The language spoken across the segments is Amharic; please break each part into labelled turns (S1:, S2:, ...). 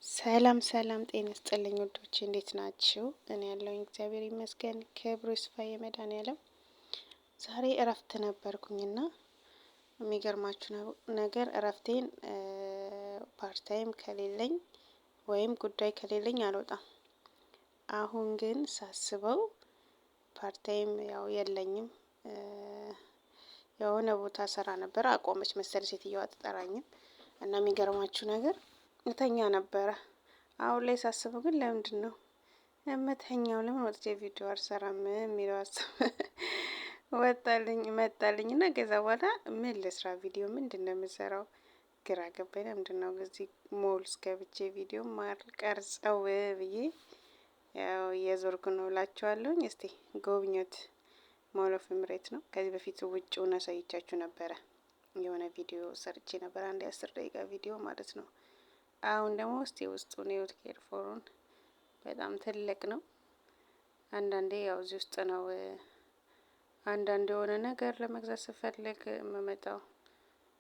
S1: ሰላም ሰላም፣ ጤና ይስጥልኝ ውዶቼ፣ እንዴት ናችሁ? እኔ ያለሁኝ እግዚአብሔር ይመስገን፣ ክብሩ ይስፋ የመድኃኔዓለም። ዛሬ እረፍት ነበርኩኝና የሚገርማችሁ ነገር እረፍቴን ፓርታይም ከሌለኝ ወይም ጉዳይ ከሌለኝ አልወጣም። አሁን ግን ሳስበው ፓርታይም ያው የለኝም። የሆነ ቦታ ስራ ነበር፣ አቆመች መሰል ሴትዮዋ አትጠራኝም። እና የሚገርማችሁ ነገር እተኛ ነበረ። አሁን ላይ ሳስበው ግን ለምንድን ነው እምተኛው? ለምን ወጥቼ ቪዲዮ አልሰራም የሚለው ሀሳብ መጣልኝ እና ከዛ በኋላ ምን ልስራ? ቪዲዮ ምንድን ነው የምሰራው? ግራ ገባኝ። ለምንድን ነው እዚህ ሞል ውስጥ ገብቼ ቪዲዮ ማልቀርጸው ብዬ ያው እየዞርኩ ነው እላችኋለሁኝ። እስቲ ጎብኙት። ሞል ኦፍ ኤምሬት ነው። ከዚህ በፊት ውጭውን አሳይቻችሁ ነበረ። የሆነ ቪዲዮ ሰርቼ ነበር፣ አንድ 10 ደቂቃ ቪዲዮ ማለት ነው። አሁን ደግሞ እስቲ ውስጡን የውት ኬርፎሩን በጣም ትልቅ ነው። አንዳንዴ ያው እዚህ ውስጥ ነው አንዳንድ የሆነ ነገር ለመግዛት ስፈልግ የምመጣው።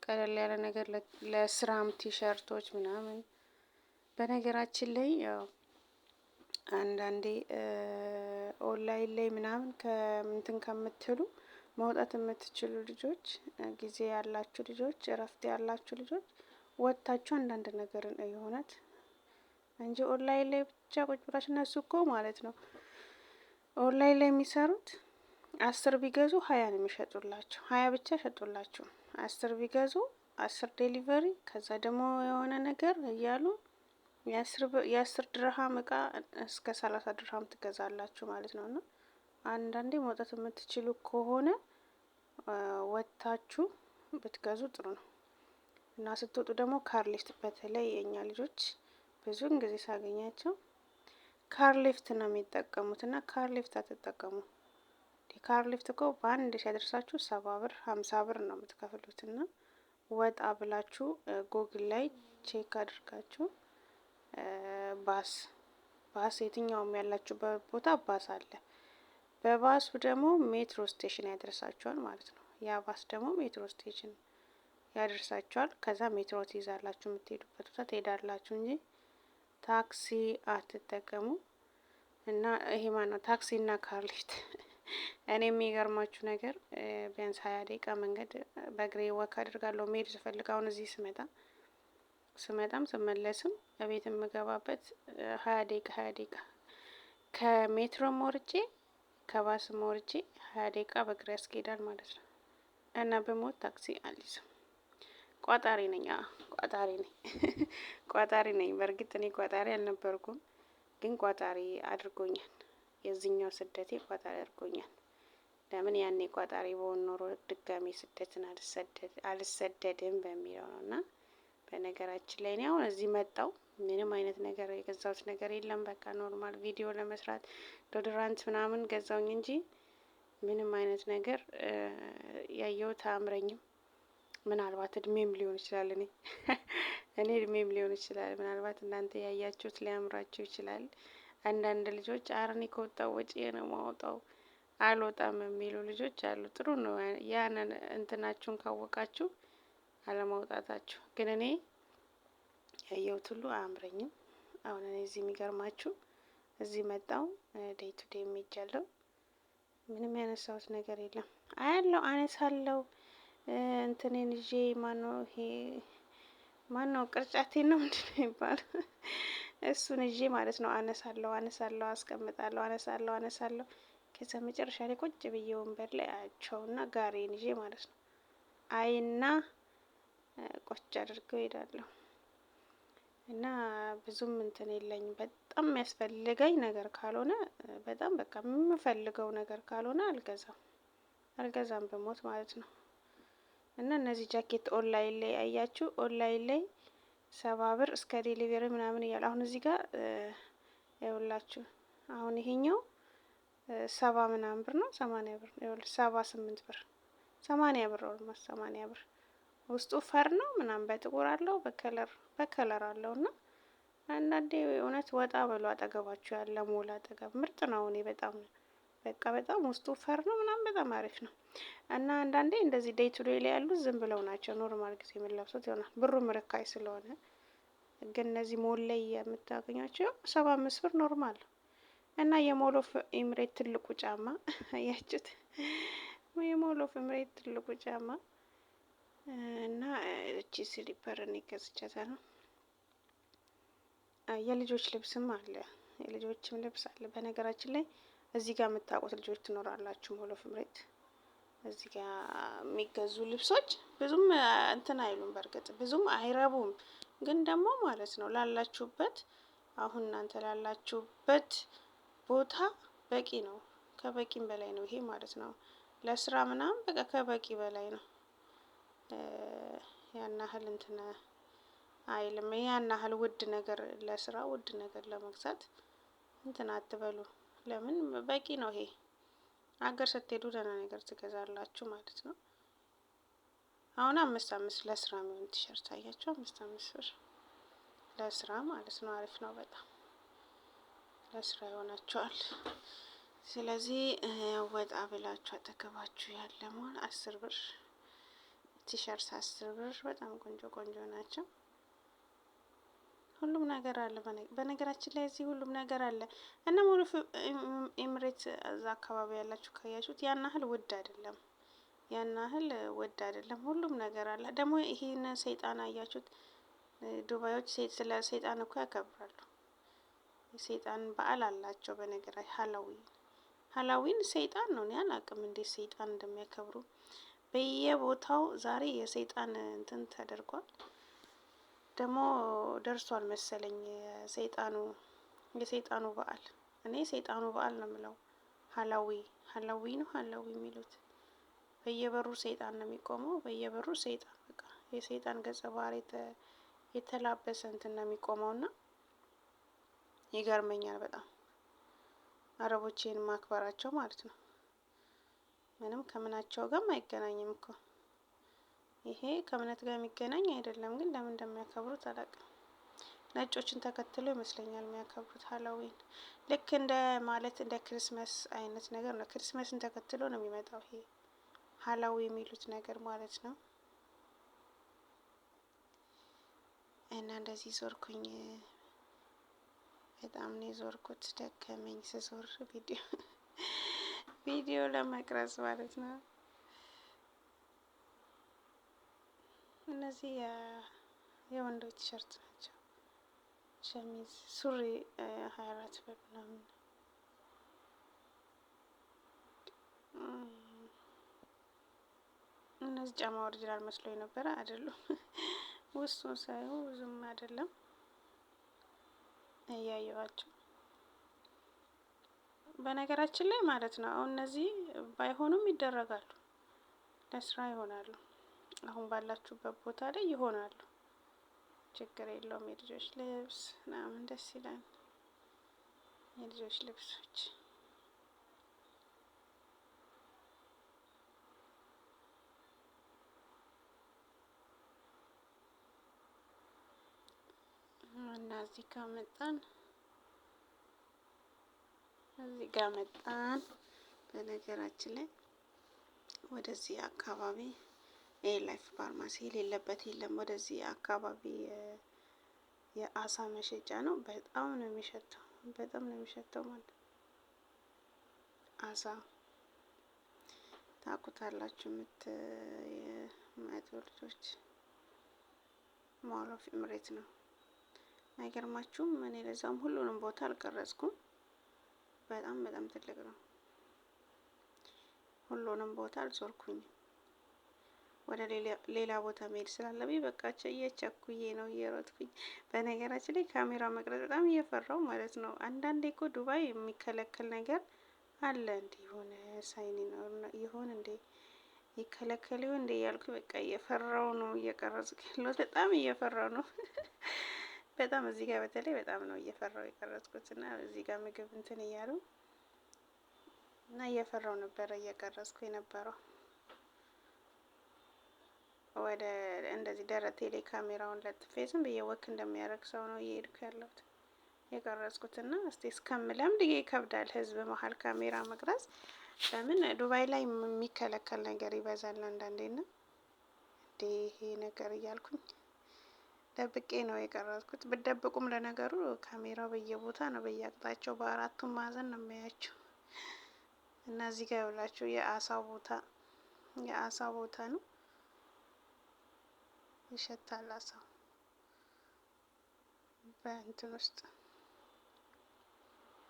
S1: ቀለል ያለ ነገር ለስራም ቲሸርቶች ምናምን። በነገራችን ላይ ያው አንዳንዴ ኦንላይን ላይ ምናምን ከምንትን ከምትሉ መውጣት የምትችሉ ልጆች፣ ጊዜ ያላችሁ ልጆች፣ እረፍት ያላችሁ ልጆች ወጥታችሁ አንዳንድ ነገር የሆነት እንጂ ኦንላይን ላይ ብቻ ቁጭ ብላችሁ እነሱ እኮ ማለት ነው ኦንላይን ላይ የሚሰሩት 10 ቢገዙ 20 ነው የሚሸጡላችሁ። 20 ብቻ ሸጡላችሁ። 10 ቢገዙ 10 ዴሊቨሪ፣ ከዛ ደግሞ የሆነ ነገር እያሉ የ10 ድርሃም እቃ እስከ 30 ድርሃም ትገዛላችሁ ማለት ነው። እና አንዳንዴ መውጣት የምትችሉ ከሆነ ወጥታችሁ ብትገዙ ጥሩ ነው። እና ስትወጡ ደግሞ ካር ሊፍት፣ በተለይ የእኛ ልጆች ብዙውን ጊዜ ሳገኛቸው ካር ሊፍት ነው የሚጠቀሙት። እና ካር ሊፍት አትጠቀሙ። ካር ሊፍት እኮ በአንድ ሲያደርሳችሁ 70 ብር 50 ብር ነው የምትከፍሉት። እና ወጣ ብላችሁ ጉግል ላይ ቼክ አድርጋችሁ ባስ የትኛውም ያላችሁበት ቦታ ባስ አለ። በባሱ ደግሞ ሜትሮ ስቴሽን ያደርሳችኋል ማለት ነው። ያ ባስ ደግሞ ሜትሮ ስቴሽን ያደርሳችኋል። ከዛ ሜትሮ ትይዛላችሁ፣ የምትሄዱበት ቦታ ትሄዳላችሁ እንጂ ታክሲ አትጠቀሙ። እና ይሄ ማነው ታክሲ እና ካር ሊፍት። እኔ የሚገርማችሁ ነገር ቢያንስ 20 ደቂቃ መንገድ በእግሬ ወክ አድርጋለሁ መሄድ ስፈልግ። አሁን እዚህ ስመጣም ስመለስም እቤት የምገባበት 20 ደቂቃ ከሜትሮም ወርጄ ከባስም ወርጄ 20 ደቂቃ በእግሬ ያስኬዳል ማለት ነው። እና በሞት ታክሲ አልይዝም። ቋጣሪ ነኝ። ቋጣሪ ነኝ። በእርግጥ እኔ ቋጣሪ አልነበርኩም፣ ግን ቋጣሪ አድርጎኛል። የዚህኛው ስደቴ ቋጣሪ አድርጎኛል። ለምን ያኔ ቋጣሪ በሆን ኖሮ ድጋሚ ስደትን አልሰደድም በሚለው ነው። እና በነገራችን ላይ እኔ አሁን እዚህ መጣው ምንም አይነት ነገር የገዛሁት ነገር የለም። በቃ ኖርማል ቪዲዮ ለመስራት ዶድራንት ምናምን ገዛውኝ እንጂ ምንም አይነት ነገር ያየሁት አያምረኝም። ምናልባት እድሜም ሊሆን ይችላል። እኔ እድሜም ሊሆን ይችላል። ምናልባት እናንተ ያያችሁት ሊያምራችሁ ይችላል። አንዳንድ ልጆች አርኔ ከወጣው ወጪ ነው ማውጣው አልወጣም የሚሉ ልጆች አሉ። ጥሩ ነው ያንን እንትናችሁን ካወቃችሁ አለማውጣታችሁ። ግን እኔ ያየሁት ሁሉ አያምረኝም። አሁን እኔ እዚህ የሚገርማችሁ እዚህ መጣው ዴይ ቱ ዴይ የሚጃለው ምንም ያነሳሁት ነገር የለም። አያለው አነሳለው እንትኔን ይዤ ማነው ቅርጫቴን ነው ምንድነው የሚባለው? እሱን ይዤ ማለት ነው አነሳለሁ፣ አስቀምጣለሁ፣ አነሳለሁ። ከዛ መጨረሻ ላይ ቁጭ ብዬ ወንበር ላይ አያቸውና ጋሬን ይዤ ማለት ነው አይና ቁጭ አድርገው እሄዳለሁ። እና ብዙም እንትን የለኝም። በጣም የሚያስፈልገኝ ነገር ካልሆነ በጣም በቃ የምፈልገው ነገር ካልሆነ አልገዛም በሞት ማለት ነው። እና እነዚህ ጃኬት ኦንላይን ላይ አያችሁ፣ ኦንላይን ላይ 70 ብር እስከ ዴሊቨሪ ምናምን እያሉ አሁን እዚህ ጋር ይኸውላችሁ፣ አሁን ይሄኛው 70 ምናምን ብር ነው፣ 80 ብር ነው። 78 ብር 80 ብር ኦልሞስት 80 ብር። ውስጡ ፈር ነው ምናምን በጥቁር አለው በከለር አለው። እና አንዳንዴ እውነት ወጣ በሉ፣ አጠገባችሁ ያለ ሞል አጠገብ ምርጥ ነው። እኔ በጣም ውስጡ ፈር ነው ምናምን በጣም አሪፍ ነው። እና አንዳንዴ እንደዚህ ዴይ ቱ ዴይ ላይ ያሉት ዝም ብለው ናቸው። ኖርማል ጊዜ የምንለብሱት ይሆናል። ብሩም ርካሽ ስለሆነ ግን እነዚህ ሞል ላይ የምታገኛቸው 75 ብር ኖርማል እና የሞል ኦፍ ኤምሬት ትልቁ ጫማ ያችሁት የሞል ኦፍ ኤምሬት ትልቁ ጫማ እና እቺ ስሊፐር እኔ ገዝቻታለሁ። የልጆች ልብስም አለ፣ የልጆችም ልብስ አለ። በነገራችን ላይ እዚህ ጋር የምታውቁት ልጆች ትኖራላችሁ። ሞል ኦፍ ኤምሬት እዚህ ጋር የሚገዙ ልብሶች ብዙም እንትን አይሉም፣ በእርግጥ ብዙም አይረቡም። ግን ደግሞ ማለት ነው ላላችሁበት፣ አሁን እናንተ ላላችሁበት ቦታ በቂ ነው። ከበቂም በላይ ነው ይሄ ማለት ነው። ለስራ ምናምን በቃ ከበቂ በላይ ነው። ያን ያህል እንትን አይልም። ያን ያህል ውድ ነገር ለስራ ውድ ነገር ለመግዛት እንትን አትበሉ። ለምን በቂ ነው ይሄ። አገር ስትሄዱ ደህና ነገር ትገዛላችሁ ማለት ነው። አሁን 5 ለስራ የሚሆን ቲሸርት አያችሁ፣ 5 ብር ለስራ ማለት ነው። አሪፍ ነው በጣም ለስራ ይሆናችኋል። ስለዚህ ወጣ ብላችሁ አጠገባችሁ ያለ መሆን 10 ብር ቲሸርት 10 ብር በጣም ቆንጆ ቆንጆ ናቸው። ሁሉም ነገር አለ። በነገራችን ላይ እዚህ ሁሉም ነገር አለ እና ሞል ኦፍ ኤምሬት እዛ አካባቢ ያላችሁ ካያችሁት ያን ያህል ውድ አይደለም፣ ያን ያህል ውድ አይደለም። ሁሉም ነገር አለ። ደግሞ ይሄን ሰይጣን አያችሁት? ዱባዮች ስለ ሰይጣን እኮ ያከብራሉ። የሰይጣን በዓል አላቸው። በነገራችን ሃሎዊን ሰይጣን ነው። እኔ አላውቅም እንዴት ሰይጣን እንደሚያከብሩ። በየቦታው ዛሬ የሰይጣን እንትን ተደርጓል። ደግሞ ደርሷል መሰለኝ የሰይጣኑ በዓል። እኔ ሰይጣኑ በዓል ነው የምለው። ሃሎዊ ነው የሚሉት። በየበሩ ሰይጣን ነው የሚቆመው። በየበሩ ሰይጣን በቃ የሰይጣን ገጸ ባህሪ የተላበሰ እንትን ነው የሚቆመውና ይገርመኛል በጣም አረቦቼን ማክበራቸው ማለት ነው። ምንም ከምናቸው ጋርም አይገናኝም እኮ ይሄ ከእምነት ጋር የሚገናኝ አይደለም። ግን ለምን እንደሚያከብሩት አላውቅም። ነጮችን ተከትሎ ይመስለኛል የሚያከብሩት ሃሎዊን። ልክ እንደ ማለት እንደ ክርስመስ አይነት ነገር ነው። ክርስመስን ተከትሎ ነው የሚመጣው ይሄ ሃሎዊ የሚሉት ነገር ማለት ነው። እና እንደዚህ ዞርኩኝ። በጣም ነው የዞርኩት፣ ደከመኝ ስዞር ቪዲዮ ለመቅረጽ ማለት ነው። እነዚህ የወንዶች ቲሸርት ናቸው። ሸሚዝ፣ ሱሪ 24 ብር ምናምን። እነዚህ ጫማ ኦሪጂናል መስሎኝ ነበረ፣ አይደሉም። ውስጡን ሳይሆን ብዙም አይደለም እያየዋቸው። በነገራችን ላይ ማለት ነው አሁን እነዚህ ባይሆኑም ይደረጋሉ፣ ለስራ ይሆናሉ። አሁን ባላችሁበት ቦታ ላይ ይሆናሉ። ችግር የለውም። የልጆች ልብስ ምናምን ደስ ይላል። የልጆች ልብሶች እና እዚህ ጋር መጣን። በነገራችን ላይ ወደዚህ አካባቢ ላይፍ ፋርማሲ የሌለበት የለም። ወደዚህ አካባቢ የአሳ መሸጫ ነው። በጣም ነው የሚሸተው ማለት አሳ ታውቁታላችሁ የምትመጡ ልጆች። ሞል ኦፍ ኤምሬት ነው። አይገርማችሁም? እኔ ለዛም ሁሉንም ቦታ አልቀረጽኩም። በጣም ትልቅ ነው። ሁሉንም ቦታ አልዞርኩኝም። ወደ ሌላ ቦታ መሄድ ስላለብኝ በቃ እየቸኩዬ ነው እየሮጥኩኝ። በነገራችን ላይ ካሜራ መቅረጽ በጣም እየፈራው ማለት ነው። አንዳንዴ እኮ ዱባይ የሚከለከል ነገር አለ። እንዴ የሆነ ሳይን ይሆን እንዴ ይከለከል ይሆን እንዴ እያልኩ በቃ እየፈራው ነው እየቀረጽኩ ያለሁት። በጣም እየፈራው ነው። በጣም እዚህ ጋር በተለይ በጣም ነው እየፈራው የቀረጽኩት እና እዚህ ጋር ምግብ እንትን እያሉ እና እየፈራው ነበረ እየቀረጽኩ የነበረው። ወደ እንደዚህ ደረቴ ላይ ካሜራውን ለጥፌ ዝም ብዬ ወክ እንደሚያደርግ ሰው ነው እየሄድኩ ያለሁት የቀረጽኩት። እና እስቲ እስከምለምድ ይከብዳል ህዝብ መሀል ካሜራ መቅረጽ። ለምን ዱባይ ላይ የሚከለከል ነገር ይበዛል አንዳንዴ። እና እንዴ ይሄ ነገር እያልኩኝ ደብቄ ነው የቀረጽኩት። ብደብቁም ለነገሩ ካሜራው በየቦታ ነው፣ በየአቅጣጫው በአራቱም ማዕዘን ነው የሚያያቸው። እና እዚህ ጋር ይውላችሁ የአሳ ቦታ ነው። ይሸታል አሳው በእንትን ውስጥ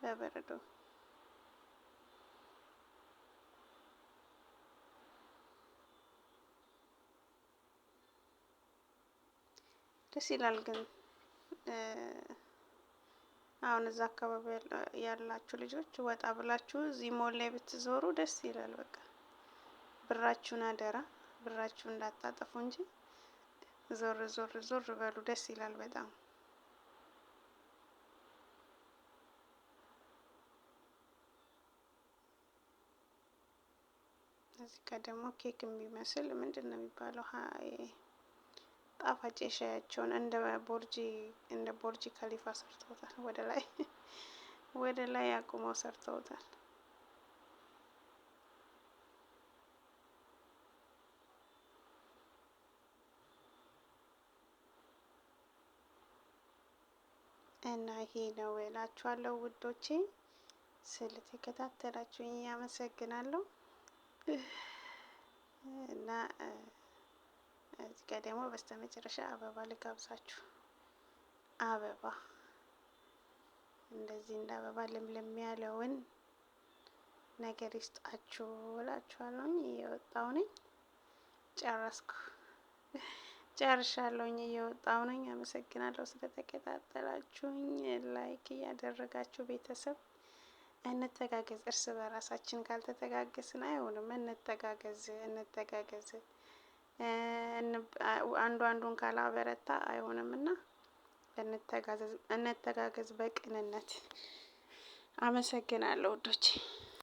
S1: በበረዶ። ደስ ይላል ግን አሁን እዛ አካባቢ ያላችሁ ልጆች ወጣ ብላችሁ እዚህ ሞል ላይ ብትዞሩ ደስ ይላል። በቃ ብራችሁን አደራ ብራችሁን እንዳታጠፉ እንጂ ዞር ዞር ዞር በሉ፣ ደስ ይላል በጣም። እዚህ ጋር ደግሞ ኬክ የሚመስል ምንድን ነው የሚባለው ጣፋጭ ሻያቸውን እንደ ቦርጂ ከሊፋ ሰርተውታል። ወደ ላይ አቁመው ሰርተውታል። እና ይሄ ነው እላችኋለሁ ውዶቼ። ስለተከታተላችሁኝ አመሰግናለሁ። እና እዚህ ጋር ደግሞ በስተመጨረሻ አበባ ልጋብዛችሁ። አበባ እንደዚህ እንደ አበባ ለምለም ያለውን ነገር ይስጣችሁ እላችኋለሁኝ። እየወጣሁ ነኝ፣ ጨርሻለሁኝ፣ እየወጣሁ ነኝ። አመሰግናለሁ ስለተከታተላችሁኝ። ላይክ እያደረጋችሁ ቤተሰብ እንተጋገዝ። እርስ በራሳችን ካልተተጋገዝን አይሆንም። እንተጋገዝ። አንዱ አንዱን ካላበረታ አይሆንምና እንተጋገዝ በቅንነት። አመሰግናለሁ ውዶቼ።